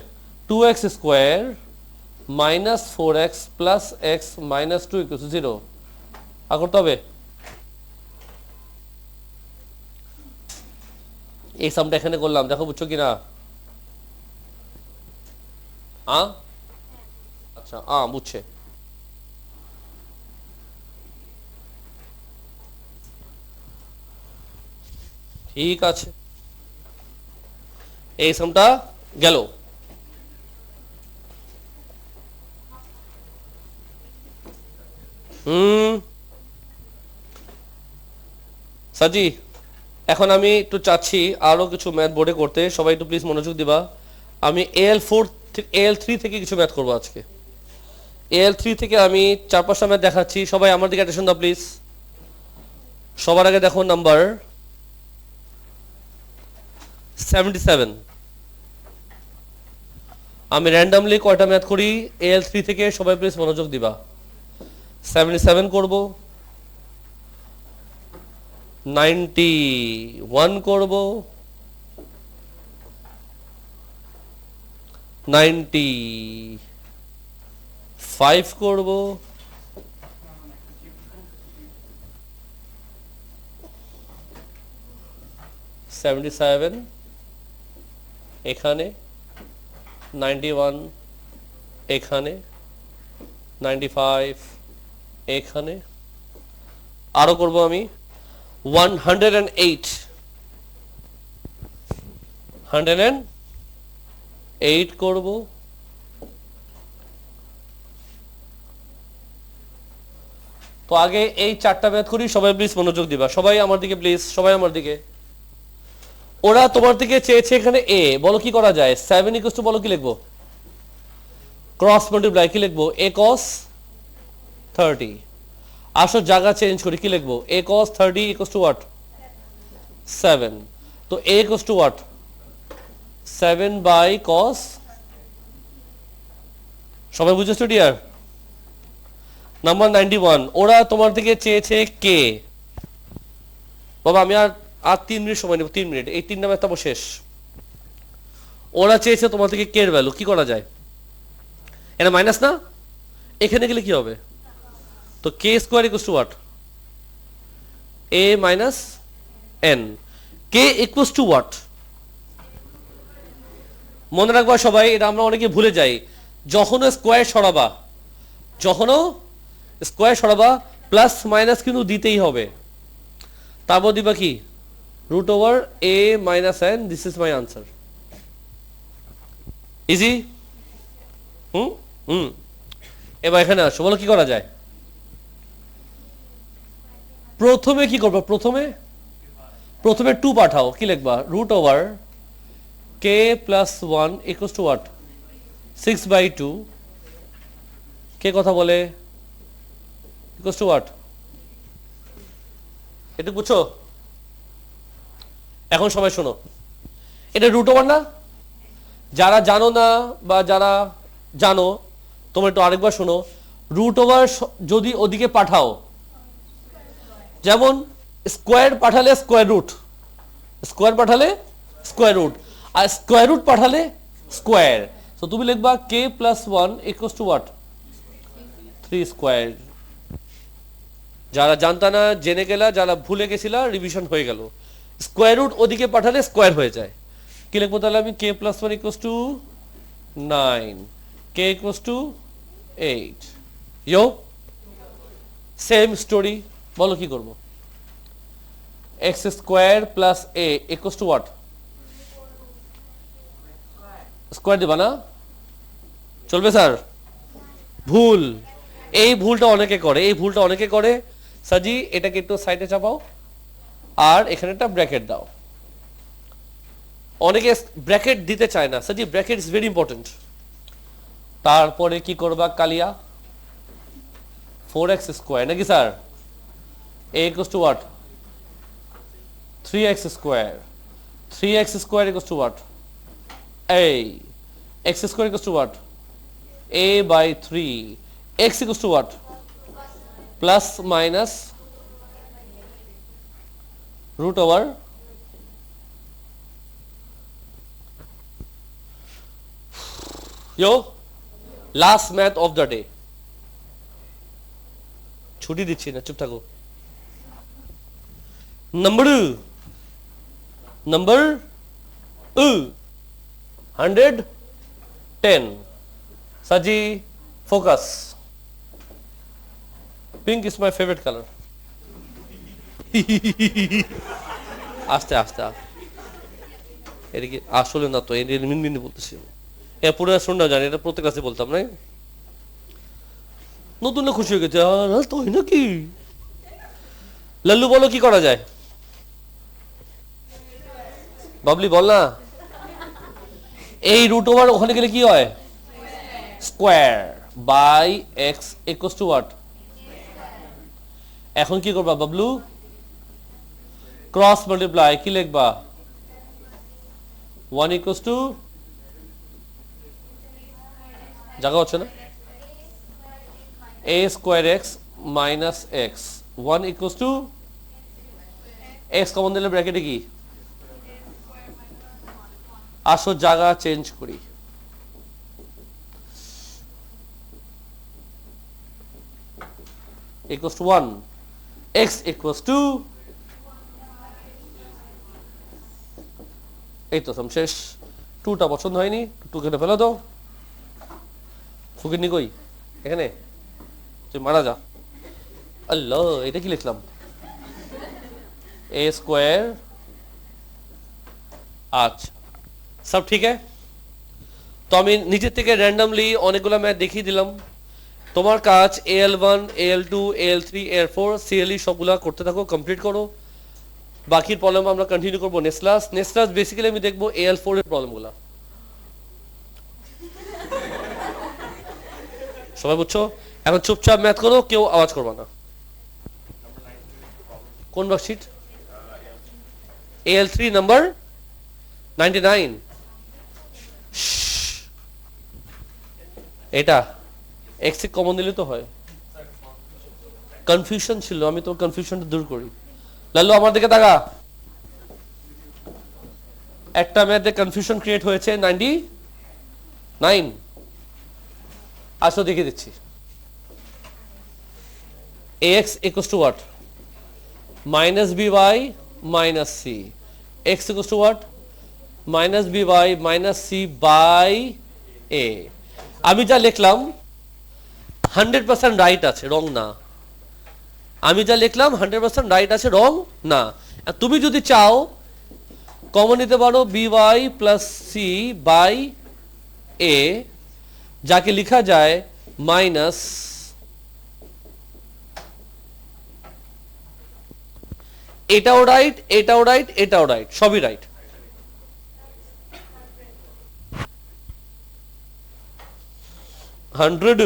2x square minus 4x plus x minus 2 equal to 0 আর করতে হবে। এই সামটা এখানে করলাম, দেখো বুঝছো কিনা? আচ্ছা বুঝছে। ঠিক আছে, এই সামটা গেল। সাজি, এখন আমি একটু চাচ্ছি আরো কিছু ম্যাথ বোর্ডে করতে, সবাই একটু প্লিজ মনোযোগ দিবা। আমি AL3 থেকে কিছু ম্যাথ করবো আজকে। AL3 থেকে আমি 4-5টা ম্যাথ দেখাচ্ছি, সবাই আমার দিকে অ্যাটেনশন দাও প্লিজ। সবার আগে দেখো নাম্বার 77। আমি র্যান্ডামলি কয়টা ম্যাথ করি AL3 থেকে, সবাই প্লিজ মনোযোগ দিবা। 77 করব, 91 করব, 95 করব, 77 এখানে, 91 এখানে, 95 এখানে, আরো করব আমি 108 করব, তো আগে এই 4টা ম্যাথ করি, সবাই প্লিজ মনোযোগ দিবা। সবাই আমার দিকে প্লিজ, সবাই আমার দিকে। ওরা তোমার দিকে চেয়েছে এখানে এ, বলো কি করা যায়? 7 ইকুয়াল টু, বলো কি লিখবো? ক্রস মাল্টিপ্লাই, কি লিখবো? a cos 30। আসো জায়গা চেঞ্জ করি, কি লিখবো? a cos 30 equal to what? 7। তো a equal to what? 7 by cos। সবাই বুঝেছো ডিয়ার? নাম্বার 91, ওরা তোমার দিকে চেয়েছে কে। বাবা আমি আর 3 মিনিট সময় নেব, 3 মিনিট, এই 3টা ম্যাথ তারপর শেষ। ওরা চেয়েছে তোমার থেকে কে এর ভ্যালু, কি করা যায়? এটা মাইনাস না, এখানে গেলে কি হবে? তো k square equal to what? A minus n. K equal to what? মনে রাখবা সবাই, এটা আমরা অনেকে ভুলে যাই। যখনও স্কোয়ার সরাবা প্লাস মাইনাস কিন্তু দিতেই হবে। তারপর দিবা কি? Root over a minus n, this is my answer. Easy. এবার এখানে আসো, বলো কি করা যায়? প্রথমে কি করবো? প্রথমে 2 পাঠাও, কি লিখবা? Root over K plus 1 equal to what? 6/2। কে কথা বলে? Equal to what? এটা বুঝছো? এখন সবাই শোনো, এটা রুট ওভার না? যারা জানো না বা যারা জানো, তোমরা একটু আরেকবার শোনো। রুট ওভার যদি ওদিকে পাঠাও, যেমন স্কোয়ার পাঠালে স্কোয়ার রুট, আর স্কোয়ার রুট পাঠালে স্কোয়ার। তো তুমি লিখবা k plus 1 equal to what? 3 square. যারা জানতা না জেনে গেলা, যারা ভুলে গেছিলা রিভিশন হয়ে গেল। স্কোয়ার রুট ওদিকে পাঠালে স্কোয়ার হয়ে যায়। কি লিখবো তাহলে আমি? K plus 1 equal to 9, k equal to 8। Yo same story, বলো কি করবো? X square plus a equal to what? Square দিবা না? চলবে স্যার? ভুল। এই ভুলটা অনেকে করে। সাজি এটাকে একটু সাইডে চাপাও, আর এখানে একটা ব্র্যাকেট দাও। অনেকে ব্র্যাকেট দিতে চায় না। সাজি ব্র্যাকেট ইজ ভেরি ইম্পর্টেন্ট। তারপরে কি করবা কালিয়া? 4x স্কোয়ার নাকি sir? a equals to what? 3x square. 3x square equals to what? A. X square equals to what? A by 3. X equals to what? Plus minus root over. Yo last math of the day. ছুটি দিচ্ছি না, চুপ থাকো। Number 110। সাজি focus. Pink is my favourite colour. আস্তে আস্তে, এটা কি আসলে না তো, মিনমিনি বলতেছি। এ পুরো শুননা জানি, এটা প্রত্যেক কাছে বলতাম না। নতুন খুশি হয়ে গেছে, তো নাকি। লাল্লু বলো কি করা যায়? বাবলি বল না। এই রুট ওভার ওখানে গেলে কি হয়? Square by X equals to what? এখন কি করবা বাবলু? ক্রস মাল্টিপ্লাই, কি লিখবা? 1 ইকুয়ালস টু, জায়গা হচ্ছে না, a square x minus x 1 equals two x common দিলে ব্র্যাকেটে কি? আসো জায়গা চেঞ্জ করি। equals to 1, x equals to, এই তো সব শেষ। 2টা পছন্দ হয়নি, 2 কেটে ফেলে দাও। ফুকিনি কই? এখানে তুই মারা যা। আল্লাহ, এটা কি লিখলাম? a square. আচ্ছা, সব ঠিক আছে। তো আমি নিচের থেকে র্যান্ডমলি অনেকগুলো ম্যাথ দেখিয়ে দিলাম। তোমার কাজ AL1, AL2, AL3, AL4, CLE সবগুলা করতে থাকো, কমপ্লিট করো। বাকির প্রবলেম আমরা কন্টিনিউ করবো next class. Next class basically আমি দেখবো AL4 এর প্রবলেমগুলো। সবাই বুঝছো? এখন চুপচাপ ম্যাথ করো, কেউ আওয়াজ করবা না। কোন ওয়ার্কশিট? AL3 number 99। এটা এক্স কমন দিলে তো হয়। কনফিউশন ছিল, আমি তোর কনফিউশনটা দূর করি। লাল্লু আমার দিকে তাকা। একটা ম্যাথে কনফিউশন ক্রিয়েট হয়েছে 99। আসো দেখিয়ে দিচ্ছি। ax equals to what? minus by minus c. x equals to what? minus by minus c by a. আমি যা লিখলাম 100% রাইট আছে, রং না। আমি যা লিখলাম 100% রাইট আছে, রং না। তুমি যদি চাও কমন নিতে পারো by প্লাস সি বাই এ, যাকে লেখা যায় মাইনাস, এটাও রাইট, এটাও রাইট, এটাও রাইট, সবই রাইট। হান্ড্রেড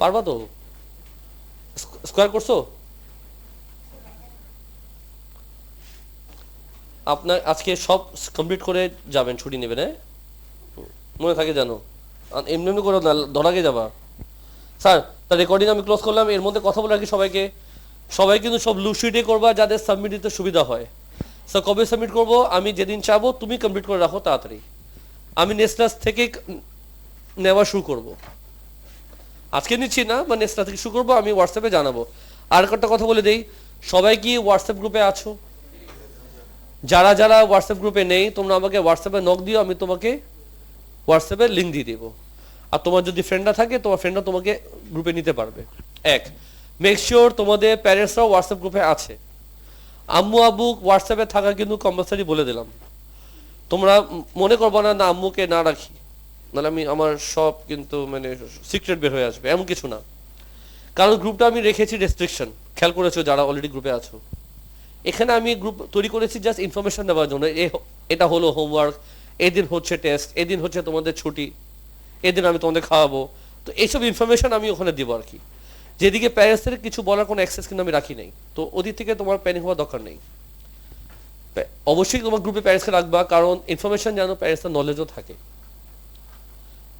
পারবা তো? স্কোয়ার করছো? আপনার আজকে সব কমপ্লিট করে যাবেন, ছুটি নেবেন, হ্যাঁ মনে থাকে জানো। এমনি এমনি করে ধরাকে যাবা। স্যার তার রেকর্ডিং আমি ক্লোজ করলাম। এর মধ্যে কথা বলে রাখি সবাইকে, সবাই কিন্তু সব লুশিটে করবা যাদের সাবমিট দিতে সুবিধা হয়। স্যার কবে সাবমিট করবো? আমি যেদিন চাবো, তুমি কমপ্লিট করে রাখো তাড়াতাড়ি। আমি নেক্সট ক্লাস থেকে নেওয়া শুরু করব। আজকে নিচ্ছি না, বা নেক্সট ক্লাস থেকে শুরু করবো। আমি হোয়াটসঅ্যাপে জানাবো। আর একটা কথা বলে দেই, সবাই কি হোয়াটসঅ্যাপ গ্রুপে আছো? যারা যারা হোয়াটসঅ্যাপ গ্রুপে নেই, তোমরা আমাকে হোয়াটসঅ্যাপে নক দিও, আমি তোমাকে হোয়াটসঅ্যাপে লিঙ্ক দিয়ে দেবো। আর তোমার যদি ফ্রেন্ডরা থাকে, তোমার ফ্রেন্ডরা তোমাকে গ্রুপে নিতে পারবে। এক, মেক শিওর তোমাদের প্যারেন্টসরাও হোয়াটসঅ্যাপ গ্রুপে আছে। আম্মু আব্বু হোয়াটসঅ্যাপে থাকা কিন্তু কম্পালসারি বলে দিলাম। তোমরা মনে করবো না না আম্মুকে না রাখি, নাহলে আমি আমার সব কিন্তু মানে সিক্রেট বের হয়ে আসবে, এমন কিছু না। কারণ গ্রুপটা আমি রেখেছি রেস্ট্রিকশন, খেয়াল করেছো যারা অলরেডি গ্রুপে আছো। এখানে আমি গ্রুপ তৈরি করেছি জাস্ট ইনফরমেশন দেওয়ার জন্য। এটা হলো হোমওয়ার্ক, এদিন হচ্ছে টেস্ট, এদিন হচ্ছে তোমাদের ছুটি, এদিন আমি তোমাদের খাওয়াবো। তো এইসব ইনফরমেশন আমি ওখানে দিব আর কি। যেদিকে প্যারেন্টসদের কিছু বলার কোনো অ্যাক্সেস কিন্তু আমি রাখি নাই। তো ওদিক থেকে তোমার প্যানিক হওয়ার দরকার নেই। অবশ্যই তোমার গ্রুপে প্যারেন্টসকে রাখবা, কারণ ইনফরমেশন যেন প্যারেন্টসদের নলেজও থাকে।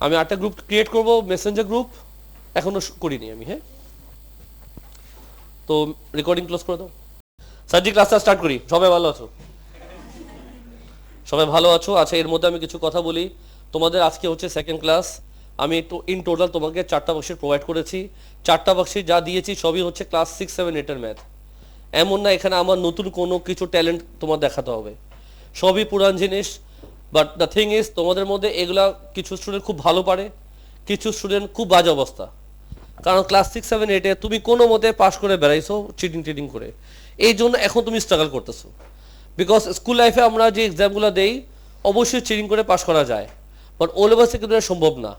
আমি একটা গ্রুপ ক্রিয়েট করব, মেসেঞ্জার গ্রুপ, এখনো করিনি আমি। হ্যাঁ, তো রেকর্ডিং ক্লোজ করে দাও। স্যারজি ক্লাসটা স্টার্ট করি। সবাই ভালো আছো? সবাই ভালো আছো? আচ্ছা, এর মধ্যে আমি কিছু কথা বলি। তোমাদের আজকে হচ্ছে সেকেন্ড ক্লাস। আমি ইন টোটাল তোমাকে 4টা বক্সের প্রোভাইড করেছি। 4টা বক্সে যা দিয়েছি সবই হচ্ছে ক্লাস 6, 7, 8 এর ম্যাথ। এমন না এখানে আমার নতুন কোনো কিছু ট্যালেন্ট তোমার দেখাতে হবে, সবই পুরান জিনিস। বাট দ্য থিং ইজ, তোমাদের মধ্যে এগুলা কিছু স্টুডেন্ট খুব ভালো পারে, কিছু স্টুডেন্ট খুব বাজে অবস্থা। কারণ ক্লাস 6, 7, 8-এ তুমি কোনো মতে পাস করে বেড়াইছো চিটিং টিটিং করে, এই জন্য এখন তুমি স্ট্রাগল করতেছো। বিকজ স্কুল লাইফে আমরা যে এক্সামগুলো দেই অবশ্যই চিটিং করে পাস করা যায়, বাট ও লেভেলসে কিন্তু এটা সম্ভব না।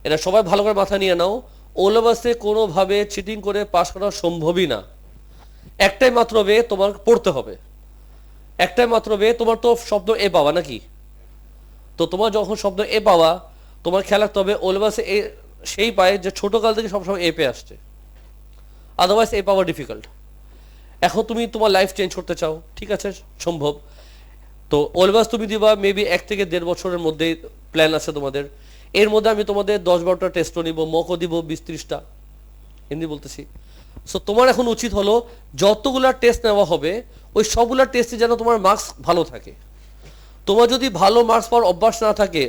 এটা সবাই ভালো করে মাথা নিয়ে নাও, ও লেভেলসে কোনোভাবে চিটিং করে পাস করা সম্ভবই না। একটাই মাত্র বে, তোমার পড়তে হবে। একটাই মাত্র বে, তোমার তো শব্দ এ পাওয়া নাকি? তো তোমার যখন শব্দ এ পাওয়া, তোমার খেয়াল রাখতে হবে ও লেভেলসে এ সেই পায় যে ছোটোকাল থেকে সবসময় এ পেয়ে আসছে, আদারওয়াইজ এ পাওয়া ডিফিকাল্ট। এখন তুমি তোমার লাইফ চেঞ্জ করতে চাও, ঠিক আছে, সম্ভব। তো অলওয়েজ তুমি দিবা মেবি 1 থেকে 1.5 বছরের মধ্যে প্ল্যান আছে তোমাদের। এর মধ্যে আমি তোমাদের 10-12টা টেস্টও নিব, মকও দিব 20-30টা, হিন্দি বলতেছি। সো তোমার এখন উচিত হলো যতগুলা টেস্ট নেওয়া হবে ওই সবগুলা টেস্টে যেন তোমার মার্কস ভালো থাকে। তোমার যদি ভালো মার্কস পাওয়ার অভ্যাস না থাকে,